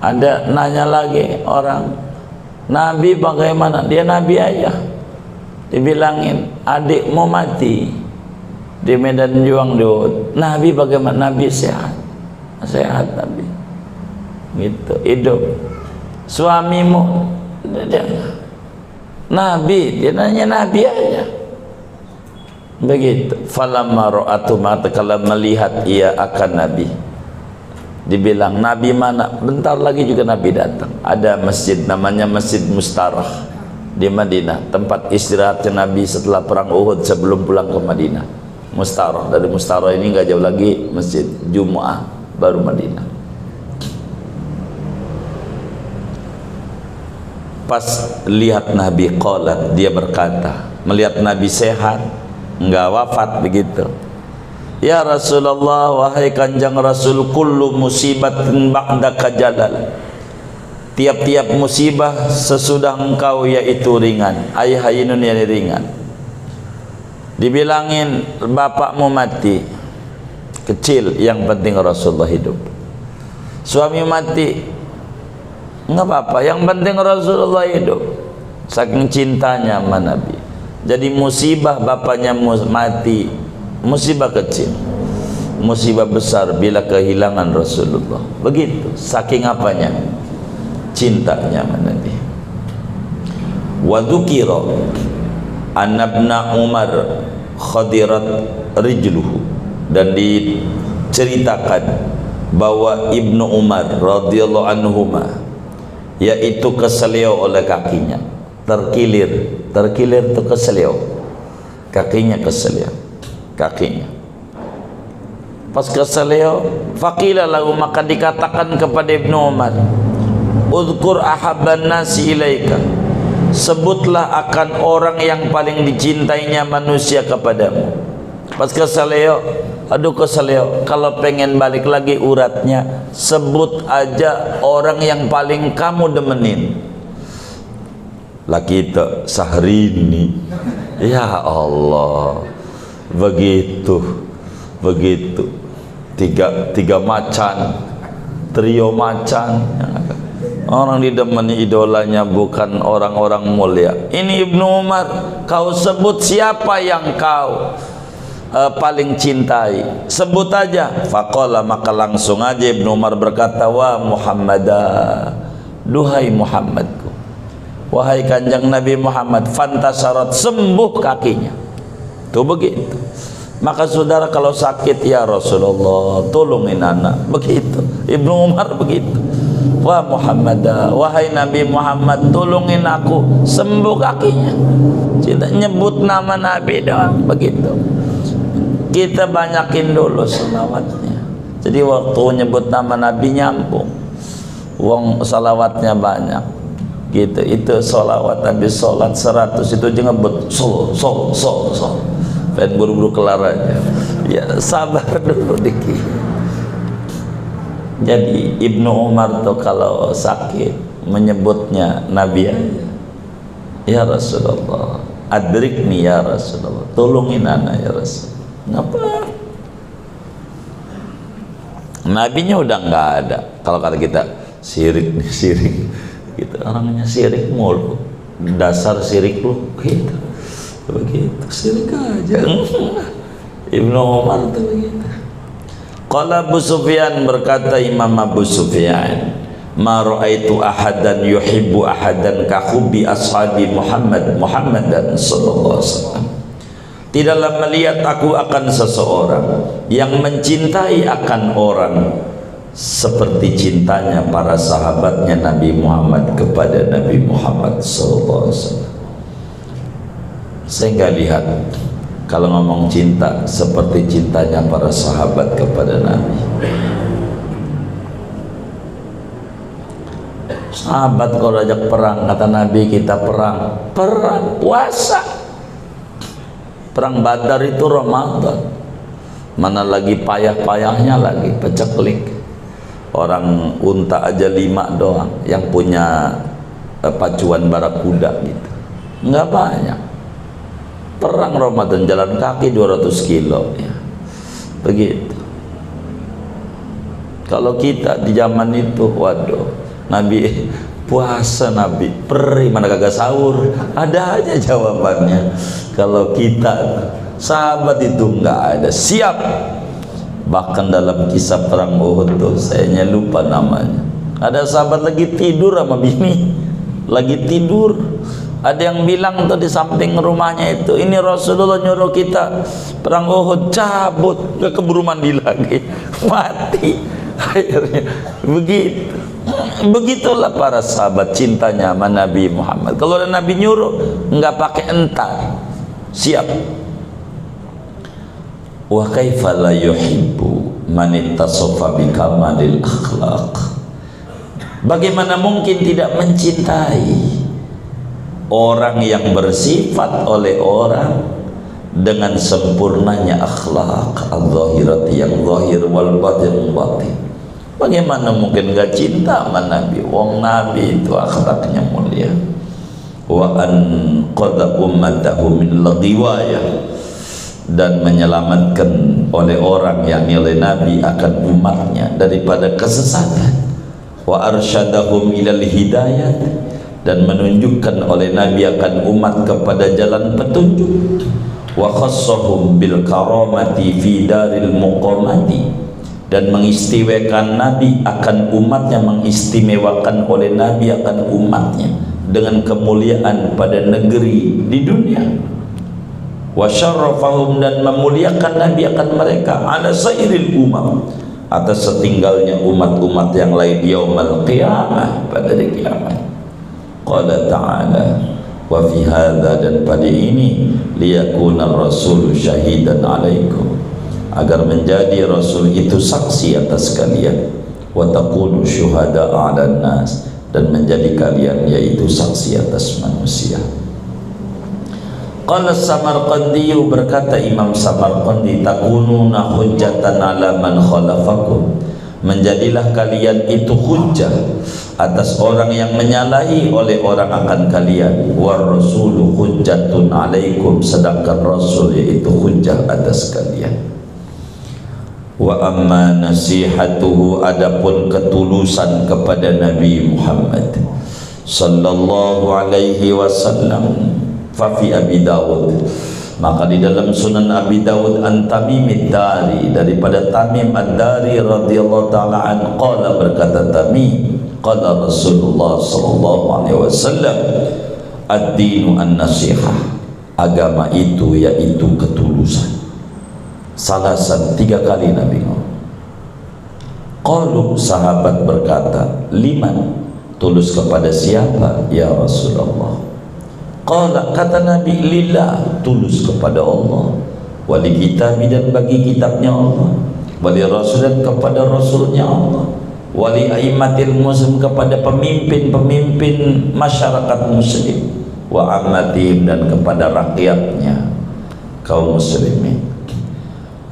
Ada nanya lagi orang, Nabi bagaimana? Dia Nabi aja. Dibilangin, adikmu mati di medan juang di Uhud. Nabi bagaimana? Nabi sehat. Sehat Nabi. Gitu, hidup. Suamimu, dia Nabi, dia nanya Nabi aja. Begitu. Falamma ra'atu, kalau melihat ia akan Nabi, dibilang Nabi mana? Bentar lagi juga Nabi datang. Ada masjid namanya Masjid Mustarah di Madinah, tempat istirahatnya Nabi setelah perang Uhud sebelum pulang ke Madinah. Mustarah, dari Mustarah ini nggak jauh lagi Masjid Jumu'ah baru Madinah. Pas lihat Nabi, qalat, dia berkata, melihat Nabi sehat, enggak wafat begitu. Ya Rasulullah, wahai Kanjeng Rasul, kullu musibatin ba'daka jalal, tiap-tiap musibah sesudah engkau yaitu ringan. Ayahayinun, yang ringan. Dibilangin bapakmu mati, kecil, yang penting Rasulullah hidup. Suami mati, enggak apa-apa, yang penting Rasulullah hidup. Saking cintanya sama Nabi. Jadi musibah bapaknya mati, musibah kecil. Musibah besar bila kehilangan Rasulullah. Begitu, saking apanya? Cintanya sama Nabi. Wa dzukira anna ibna Umar khadirat rijluhu, dan diceritakan bahwa Ibnu Umar radhiyallahu anhuma, yaitu keselio oleh kakinya, terkilir itu keselio, kakinya keselio, kakinya pas keselio. Faqila lahu, maka dikatakan kepada Ibnu Umar, udhkur ahabban nasi ilaika, sebutlah akan orang yang paling dicintainya manusia kepadamu. Pas keselio, aduh keselio, kalau pengen balik lagi uratnya, sebut aja orang yang paling kamu demenin. Laki itu Sahrini, ya Allah, begitu tiga macan, trio macan. Orang didemeni idolanya bukan orang-orang mulia. Ini Ibnu Umar, kau sebut siapa yang kau paling cintai, sebut aja. Faqala, maka langsung aja Ibnu Umar berkata, wa Muhammadah, duhai Muhammadku, wahai Kanjeng Nabi Muhammad. Fantasarat, sembuh kakinya. Tuh begitu. Maka saudara kalau sakit, ya Rasulullah tolongin anak, begitu. Ibnu Umar begitu. Wa Muhammadah, wahai Nabi Muhammad, tolongin aku sembuh kakinya. Tidak nyebut nama Nabi doang, begitu. Kita banyakin dulu salawatnya. Jadi waktu nyebut nama Nabi nyambung, uang salawatnya banyak. Gitu, itu salawat Nabi, salat 100 itu aja ngebut sol. Pengen buru-buru kelar aja. Ya sabar dulu dikit. Jadi Ibnu Umar tuh kalau sakit menyebutnya Nabi aja. Ya Rasulullah, adrikni ya Rasulullah, tolongin anak ya Rasul. Ngapa? Nabinya udah nggak ada. Kalau kata kita sirik nih, sirik gitu, orangnya sirik mulu, dasar sirik lu gitu, begitu, sirik aja. Ibnu Umar tuh begitu. Qala Abu Sufyan, berkata Imam Abu Sufyan, ma ra'aitu ahadan yuhibbu ahadan ka hubbi ashabi Muhammadan sallallahu alaihi wasallam. Tidaklah melihat aku akan seseorang yang mencintai akan orang seperti cintanya para sahabatnya Nabi Muhammad kepada Nabi Muhammad sallallahu alaihi wasallam. Saya nggak lihat kalau ngomong cinta seperti cintanya para sahabat kepada Nabi. Sahabat kalau ajak perang, kata Nabi, kita perang puasa. Perang Badar itu Ramadan, mana lagi payah-payahnya lagi peceklik. Orang unta aja 5 doang yang punya pacuan barakuda gitu, nggak banyak. Perang Ramadan jalan kaki 200 kilo ya. Begitu. Kalau kita di zaman itu, waduh, Nabi puasa, Nabi perih, mana kagak sahur, ada aja jawabannya. Kalau kita sahabat itu nggak ada, siap. Bahkan dalam kisah perang Uhud tuh, saya lupa namanya, ada sahabat lagi tidur sama bini, lagi tidur. Ada yang bilang tuh di samping rumahnya itu, ini Rasulullah nyuruh kita perang Uhud, cabut, gak keburu mandi lagi, mati. Akhirnya begitu. Begitulah para sahabat cintanya sama Nabi Muhammad. Kalau ada Nabi nyuruh, nggak pakai entar, siap. Wa kaifa la yuhibbu man ittasafa bi kamalil akhlaq. Bagaimana mungkin tidak mencintai orang yang bersifat oleh orang dengan sempurnanya akhlak al-zahirati, yang zahir, wal batin batin. Bagaimana mungkin gak cinta sama Nabi? Wong Nabi itu akhlaknya mulia. Wa an qada ummatahu min laghiwayah, dan menyelamatkan oleh orang yang oleh Nabi akan umatnya daripada kesesatan. Wa arsyadahum ilal hidayat, dan menunjukkan oleh Nabi akan umat kepada jalan petunjuk. Wa khassahum bil karamati fi daril muqamati, dan mengistimewakan Nabi akan umatnya, mengistimewakan oleh Nabi akan umatnya dengan kemuliaan pada negeri di dunia. Wa syarrafahum, dan memuliakan Nabi akan mereka ala sairil umam, atas setinggalnya umat-umat yang lain yaumul qiyamah, pada hari kiamat. Qala ta'ala wa fi hadza, dan pada ini liyakuna rasul syahidan alaikum, agar menjadi Rasul itu saksi atas kalian. Wa takunu syuhada 'alan nas, dan menjadi kalian yaitu saksi atas manusia. Qala Samarqandi, berkata Imam Samarqandi, takununa hujjatan 'ala man khalafakum, menjadilah kalian itu hujjah atas orang yang menyalahi oleh orang akan kalian. War rasulu hujjatun 'alaikum, sedangkan Rasul yaitu hujjah atas kalian. Wa amma nasihatuhu, adapun ketulusan kepada Nabi Muhammad sallallahu alaihi wasallam, fa fi Abi Dawud, maka di dalam Sunan Abi Dawud an Tamim ad-Dari, daripada Tamim ad-Dari radhiyallahu taala an, qala, berkata Tamim, qala Rasulullah sallallahu alaihi wasallam, ad-dinu an-nasihah, agama itu yaitu ketulusan. Salasan, 3 kali Nabi ngomong. Qalu, sahabat berkata, liman, tulus kepada siapa ya Rasulullah? Qala, kata Nabi, lillah, tulus kepada Allah, wali kitab, dan bagi kitabnya Allah, wali rasul, dan kepada rasulnya Allah, wali aimatil muslim, kepada pemimpin-pemimpin masyarakat muslim, wa ammatihim, dan kepada rakyatnya kaum muslimin.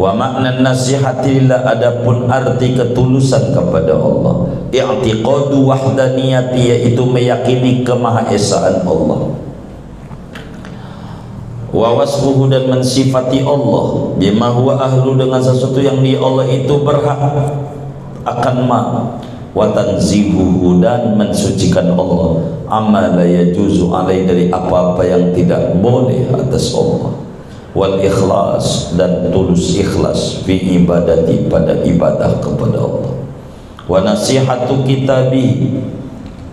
Wa makna nasihati lillah, adapun arti ketulusan kepada Allah, i'tiqadu wahdaniyati, yaitu meyakini kemahaesaan Allah. Wa wasfuhu, dan mensifati Allah bima huwa ahlu, dengan sesuatu yang dia Allah itu berhak akan wa tanzihuhu, dan mensucikan Allah amma la yajuzu alai, dari apa-apa yang tidak boleh atas Allah. Wal ikhlas, dan tulus ikhlas fi ibadati, pada ibadah kepada Allah. Wa nasihatu kitabi,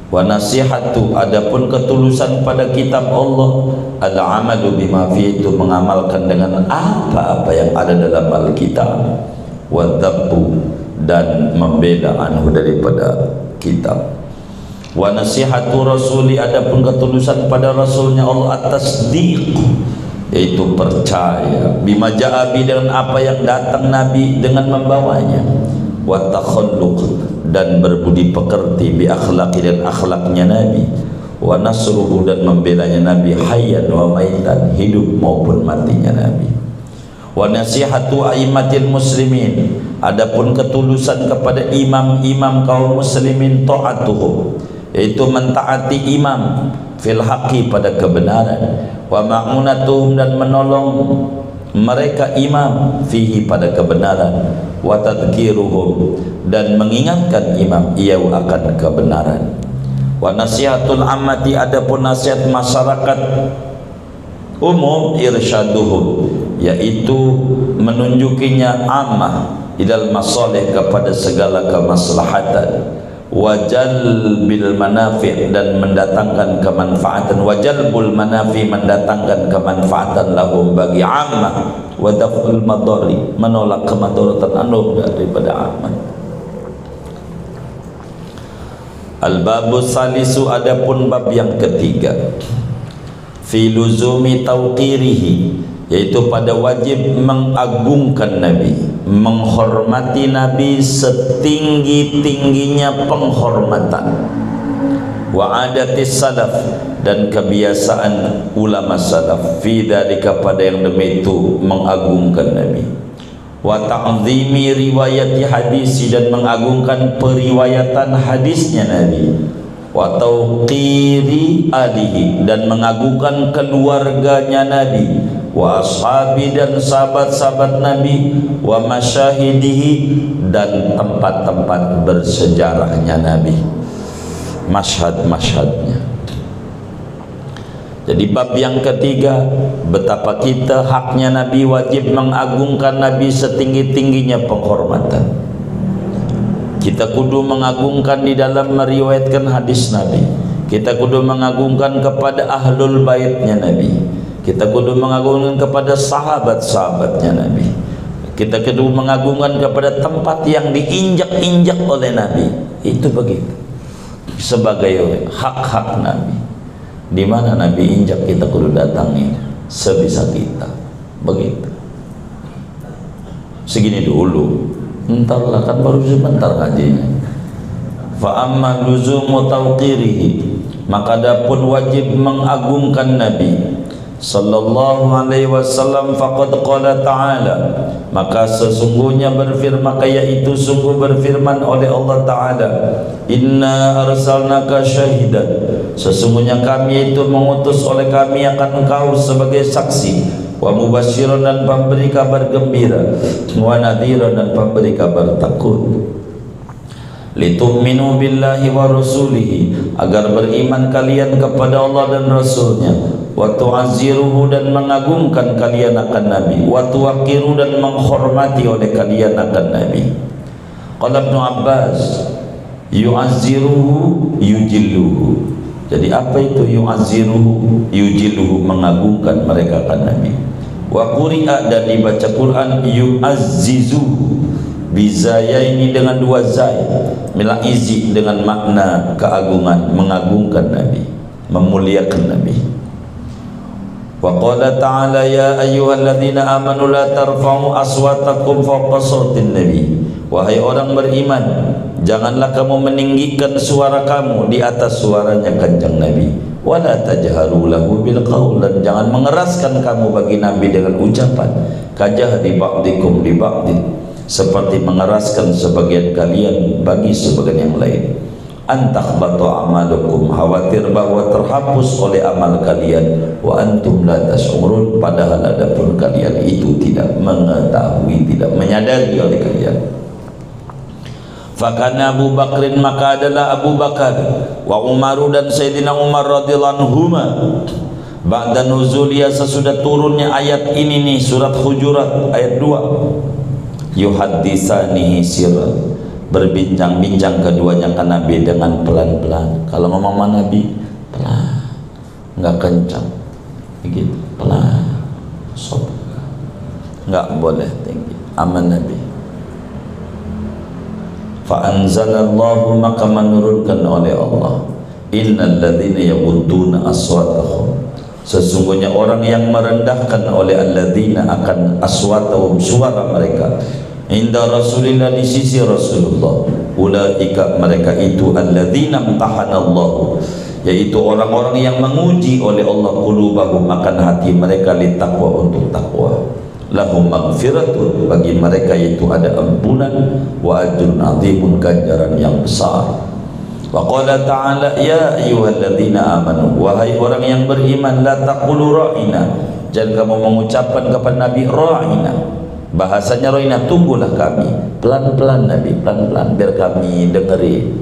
wa nasihatu adapun ketulusan pada kitab Allah, al-amalu bima fi, itu mengamalkan dengan apa-apa yang ada dalam Alkitab, wa dhabbu, dan membela anhu daripada kitab. Wa nasihatu rasuli, adapun ketulusan pada rasulnya Allah, at-tasdiq, yaitu percaya, bima ja'abi, dengan apa yang datang Nabi dengan membawanya, wa takhalluq, dan berbudi pekerti, bi akhlaqi, dan akhlaknya Nabi, wa nasruhu, dan membelanya Nabi, hayyan wa maitan, hidup maupun matinya Nabi. Wa nasihatu aimatil muslimin, adapun ketulusan kepada imam-imam kaum muslimin, ta'atuhum, yaitu mentaati imam, fil haqqi, pada kebenaran, wa ma'unatuhum, dan menolong mereka imam, fihi, pada kebenaran, wa tadhkiruhum, dan mengingatkan imam ia akan kebenaran. Wa nasihatul ammati, adapun nasihat masyarakat umum, irsyaduhum, yaitu menunjukinya ammah ilal masalih, kepada segala kemaslahatan, wajalbil manafi', dan mendatangkan kemanfaatan, wajalbul manafi', mendatangkan kemanfaatan lahum, bagi ammah, wa daf'ul madari, menolak kemadaratan anu daripada ammah. Al-babu salisu, adapun bab yang ketiga, fi luzumi tauqirihi, yaitu pada wajib mengagungkan Nabi, menghormati Nabi setinggi-tingginya penghormatan, wa adatis salaf, dan kebiasaan ulama salaf, fi dzalika, pada yang demi itu mengagungkan Nabi, wa ta'zimi riwayati hadisi, dan mengagungkan periwayatan hadisnya Nabi, wa tauqiri alihi, dan mengagungkan keluarganya Nabi, wa ashabi, dan sahabat-sahabat Nabi, wa masyahidihi, dan tempat-tempat bersejarahnya Nabi, masyhad-masyhadnya. Jadi bab yang ketiga, betapa kita haknya Nabi, wajib mengagungkan Nabi setinggi-tingginya penghormatan. Kita kudu mengagungkan di dalam meriwayatkan hadis Nabi, kita kudu mengagungkan kepada ahlul baitnya Nabi, kita kudu mengagungkan kepada sahabat-sahabatnya Nabi, kita kudu mengagungkan kepada tempat yang diinjak-injak oleh Nabi. Itu begitu, sebagai hak-hak Nabi. Di mana Nabi injak, kita kudu datangi sebisa kita. Begitu. Segini dulu, entarlah, kan baru sebentar ngajinya. Fa amma luzumu tauqirihi, maka adapun wajib mengagungkan Nabi sallallahu alaihi wasallam, faqad qala ta'ala, maka sesungguhnya berfirman, yaitu sungguh berfirman oleh Allah Ta'ala, inna arsalnaka syahidan, sesungguhnya kami itu mengutus oleh kami akan engkau sebagai saksi, wa mubasyiran, dan pemberi kabar gembira, wa nadhiran, dan pemberi kabar takut, litu'minu billahi wa rasulihi, agar beriman kalian kepada Allah dan Rasulnya, wa tu'azziruhu, dan mengagungkan kalian akan Nabi, wa tuwaqiru, dan menghormati oleh kalian akan Nabi. Qala Ibnu Abbas, yu'azziruhu yujilluhu. Jadi apa itu yu'azziruhu yujilluhu? Mengagungkan mereka akan Nabi. Wa quri'a, dan dibaca Quran, yu'azzizuhu bizayaini, dengan dua zai, mila izi, dengan makna keagungan, mengagungkan Nabi, memuliakan Nabi. Wa qala ta'ala, ya ayyuhalladzina amanu la tarfa'u aswatakum fawqa sautin nabi, wahai orang beriman, janganlah kamu meninggikan suara kamu di atas suaranya Kanjeng Nabi, wala tajharu lahu bil qaul, dan jangan mengeraskan kamu bagi Nabi dengan ucapan, kajahri ba'dikum li ba'din, seperti mengeraskan sebagian kalian bagi sebagian yang lain. Antakhbatu amalukum, khawatir bahwa terhapus oleh amal kalian, wa antum la tash'urun, padahal adapun kalian itu tidak mengetahui, tidak menyadari oleh kalian. Fakana Abu Bakrin, maka adalah Abu Bakar, wa Umaru, dan Sayyidina Umar radhiyallahu anhuma, ba'da nuzuliya, sesudah turunnya ayat ini nih, surat Hujurat ayat 2, yuhaddisanihi sirran, berbincang-bincang keduanya ke Nabi dengan pelan-pelan. Kalau ngomong sama Nabi pelan, nggak kencang, begitu pelan, sopan, nggak boleh tinggi. Aman Nabi. Fa'anzalallahu, maka menurunkan oleh Allah, innal ladzina yaghudduna aswatahum, sesungguhnya orang yang merendahkan oleh alladzina akan aswatahum, suara mereka, inda Rasulillah, di sisi Rasulullah, ulaika, mereka itu alladzina imtahanallahu, yaitu orang-orang yang menguji oleh Allah qulubahum, akan hati mereka, littaqwa, untuk takwa. Lahum maghfiratun, bagi mereka itu ada ampunan, wa ajrun azimun, ganjaran yang besar. Wa qala ta'ala, ya ayyuhalladzina amanu, wahai orang yang beriman, la taqulu ra'ina, jangan kamu mengucapkan kepada Nabi ra'ina. Bahasanya ra'ina, tunggulah kami, pelan-pelan Nabi, pelan-pelan biar kami dengerin.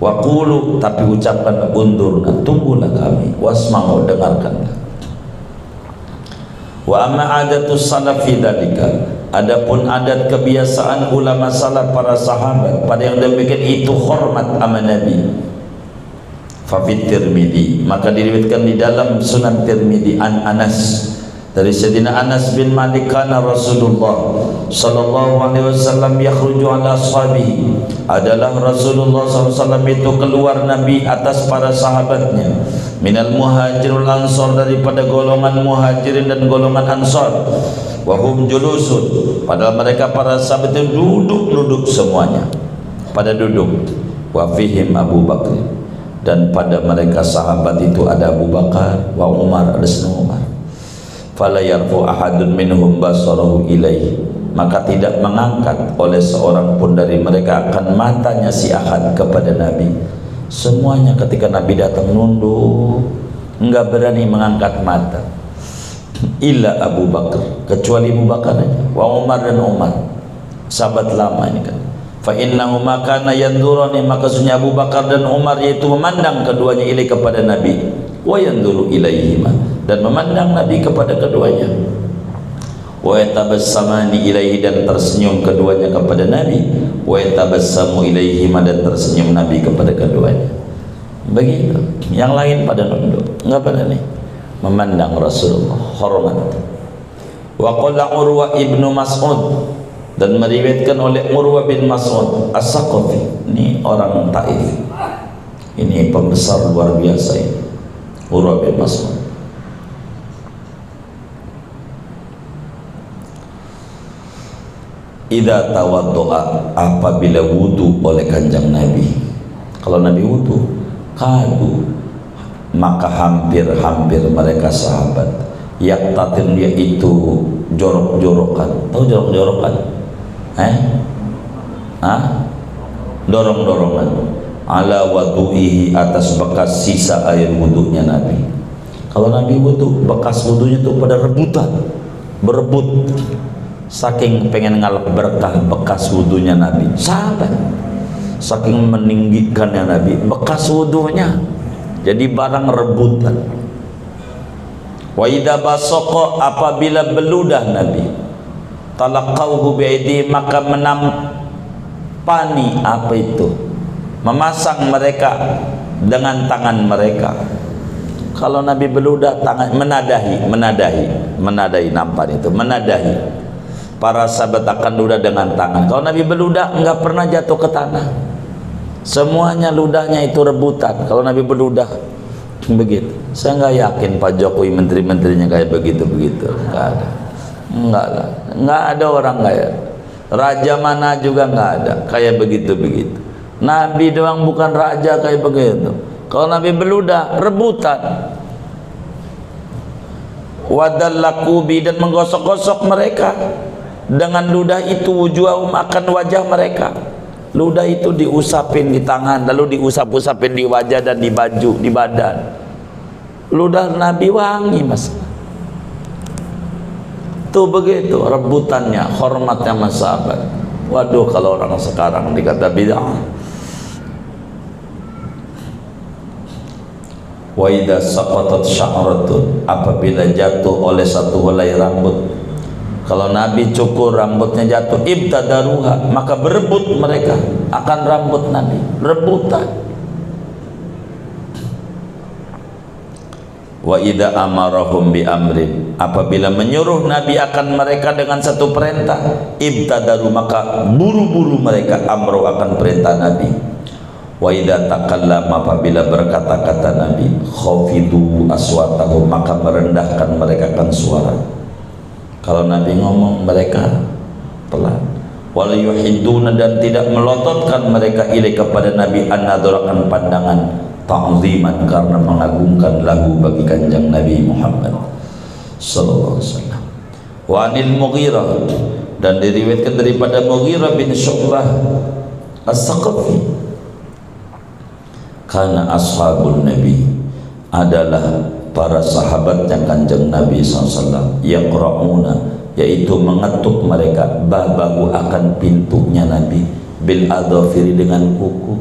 Wa qulu, tapi ucapkan undurna, tunggulah kami, wasma'u, dengarkanlah. Wa amma adatus salaf fi dzalika, adapun adat kebiasaan ulama salaf, para sahabat, pada yang demikian itu hormat sama Nabi. Fa fit Tirmidzi, maka diriwayatkan di dalam Sunan Tirmidzi an Anas, dari Sayyidina Anas bin Malik, kana Rasulullah sallallahu alaihi wasallam yakhruju ala ashabihi, adalah Rasulullah SAW itu keluar Nabi atas para sahabatnya, minal muhajirul ansor, daripada golongan muhajirin dan golongan ansor, wahum julusun, padahal mereka para sahabat itu duduk semuanya, pada duduk, wa fihim Abu Bakar, dan pada mereka sahabat itu ada Abu Bakar, wa Umar, ada Sayyidina Umar. Fala yarfu ahadun minhum basarahu ilaihi, maka tidak mengangkat oleh seorang pun dari mereka akan matanya si ahad kepada Nabi. Semuanya ketika Nabi datang nunduk, enggak berani mengangkat mata. Illa Abu Bakar, kecuali Abu Bakar aja. Wa Umar, dan Umar, sahabat lama ini kan. Fa innahuma kana yanzurani, maka sunnya Abu Bakar dan Umar yaitu memandang keduanya ilai, kepada Nabi, wa yanzuru ilaihima, dan memandang Nabi kepada keduanya, wa yatabassamani ilaihi, dan tersenyum keduanya kepada Nabi, wa yatabassamu ilaihima, dan tersenyum Nabi kepada keduanya. Begitu. Yang lain pada nunduk, enggak berani memandang Rasulullah, hormat. Wa qala Urwa ibnu Mas'ud, dan meriwayatkan oleh Urwa bin Mas'ud As-Saqafi, ini orang Taif, ini pembesar luar biasa ini, Urwa bin Mas'ud. Idza tawaddo'a, apabila wudu oleh kanjeng Nabi, kalau Nabi wudu, kadu, maka hampir-hampir mereka sahabat, yaktatin, dia itu jorok-jorokan. Tahu jorok-jorokan? Dorong-dorongan, ala wadu'ihi, atas bekas sisa air wudunya Nabi. Kalau Nabi wudu, bekas wudunya itu pada rebutan, berebut, saking pengen ngalap berkah bekas wudunya Nabi. Sahabat saking meninggikannya Nabi, bekas wudunya jadi barang rebutan. Wa idza basaqa, apabila beludah Nabi, talaqauhu bi'aidi, maka menampani, apa itu, memasang mereka dengan tangan mereka. Kalau Nabi beludah, tangan menadahi, nampan itu, menadahi. Para sahabat akan ludah dengan tangan. Kalau Nabi beludah enggak pernah jatuh ke tanah, semuanya ludahnya itu rebutan. Kalau Nabi beludah begitu. Saya enggak yakin Pak Jokowi, menteri-menterinya kayak begitu-begitu. Enggak ada. Enggak lah. Enggak ada orang kayak raja mana juga enggak ada kayak begitu-begitu. Nabi doang bukan raja kayak begitu. Kalau Nabi beludah rebutan. Wadallakubi, dan menggosok-gosok mereka dengan ludah itu, wujuhum, akan wajah mereka. Ludah itu diusapin di tangan, lalu diusap-usapin di wajah dan di baju, di badan. Ludah Nabi wangi, Mas. Tuh begitu rebutannya, hormatnya mas sahabat. Waduh, kalau orang sekarang dikata bid'ah. Wa idza saqatat sya'ratun, apabila jatuh oleh satu helai rambut, Kalau Nabi cukur rambutnya jatuh, ibtadaruha, maka berebut mereka akan rambut Nabi, rebutan. Wa idza amarahum bi amrin, apabila menyuruh Nabi akan mereka dengan satu perintah, ibtadaru, maka buru-buru mereka amru akan perintah Nabi. Wa idza takallama, apabila berkata-kata Nabi, khafidu aswatahum, maka merendahkan mereka kan suara. Kalau Nabi ngomong mereka pelan. Wal yuhiduna, dan tidak melototkan mereka ilaih kepada Nabi an-nadharakan pandangan, ta'ziman, karena mengagungkan lahu bagi kanjeng Nabi Muhammad sallallahu alaihi wasallam. Wa anil Mughirah, dan diriwayatkan daripada Mughirah bin Syu'bah As-Saqafi, karena ashabun Nabi adalah para sahabatnya kanjeng Nabi SAW, yaqra'una, yaitu mengetuk mereka, babahu akan pintunya Nabi, bil adhafiri, dengan kuku.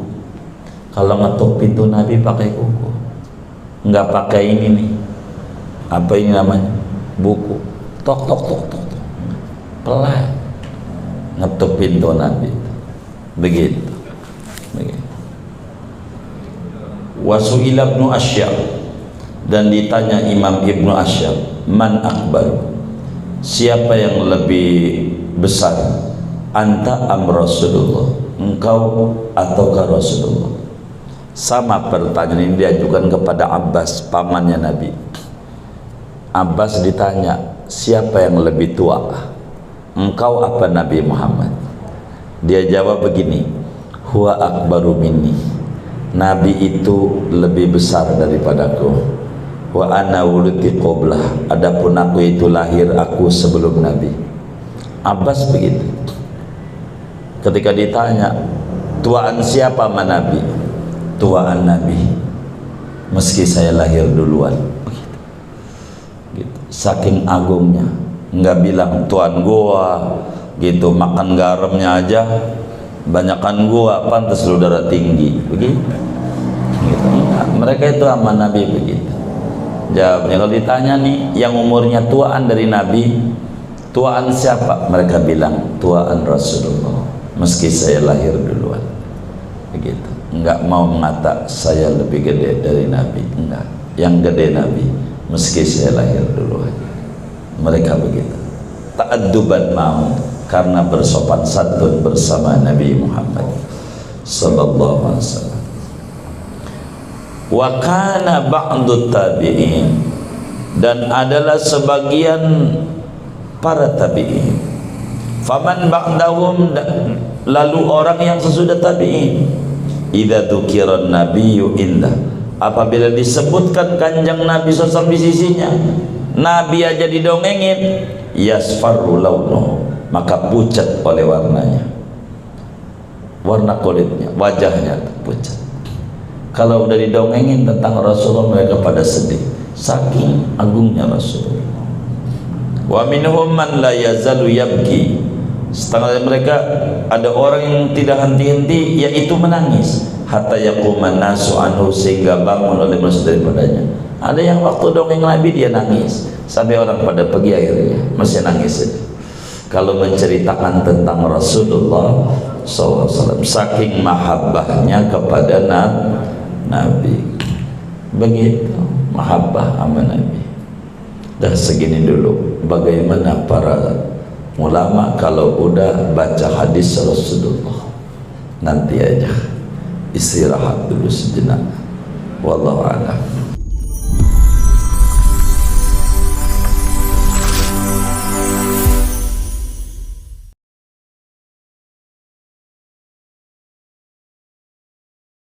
Kalau ngetuk pintu Nabi pakai kuku, nggak pakai ini nih, apa ini namanya, buku, tok tok tok tok, pelan ngetuk pintu Nabi, begitu. Wasu'ila Ibnu Asy'ab, dan ditanya Imam Ibnu Asy'ab, man akbar, siapa yang lebih besar, anta am Rasulullah, engkau ataukah Rasulullah? Sama pertanyaan ini diajukan kepada Abbas, pamannya Nabi. Abbas ditanya, siapa yang lebih tua, engkau apa Nabi Muhammad? Dia jawab begini, huwa akbaru minni, Nabi itu lebih besar daripadaku. Wa ana wulidtu qablah, adapun aku itu lahir aku sebelum Nabi. Abbas begitu. Ketika ditanya, tuaan siapa sama Nabi? Tuaan Nabi, meski saya lahir duluan. Gitu. Saking agungnya, nggak bilang tuan gua gitu, makan garamnya aja banyakan gua, pantas lu darah tinggi, begitu. Gitu. Mereka itu sama Nabi begitu. Jawabnya, kalau ditanya nih yang umurnya tuaan dari Nabi, tuaan siapa? Mereka bilang tuaan Rasulullah, meski saya lahir duluan. Begitu. Enggak mau mengata saya lebih gede dari Nabi, enggak. Yang gede Nabi, meski saya lahir duluan. Mereka begitu. Ta'adduban mau, karena bersopan santun bersama Nabi Muhammad sallallahu alaihi wasallam. Wa kana ba'du tabi'in, dan adalah sebagian para tabi'in, faman ba'dahum, lalu orang yang sesudah tabi'in, idza dzukiran nabiyyu indah, apabila disebutkan kanjeng Nabi SAW di sisinya, Nabi aja didongengin, yasfarru launuhu, maka pucat oleh warnanya, warna kulitnya, wajahnya pucat. Kalau udah didongengin tentang Rasulullah, mereka pada sedih, saking agungnya Rasulullah. Wa minhum man la yazalu yabki, setengah dari mereka ada orang yang tidak henti-henti, yaitu menangis, hatta yaquman nasu anhu, sehingga bangun oleh manusia daripadanya. Ada yang waktu dongeng Nabi dia nangis, sampai orang pada pergi akhirnya masih nangis saja. Kalau menceritakan tentang Rasulullah SAW, saking mahabbahnya kepada Nabi, begitu mahabbah sama Nabi. Dah segini dulu. Bagaimana para ulama kalau udah baca hadis Rasulullah? Nanti aja, istirahat dulu sejenak. Wallahu a'lam.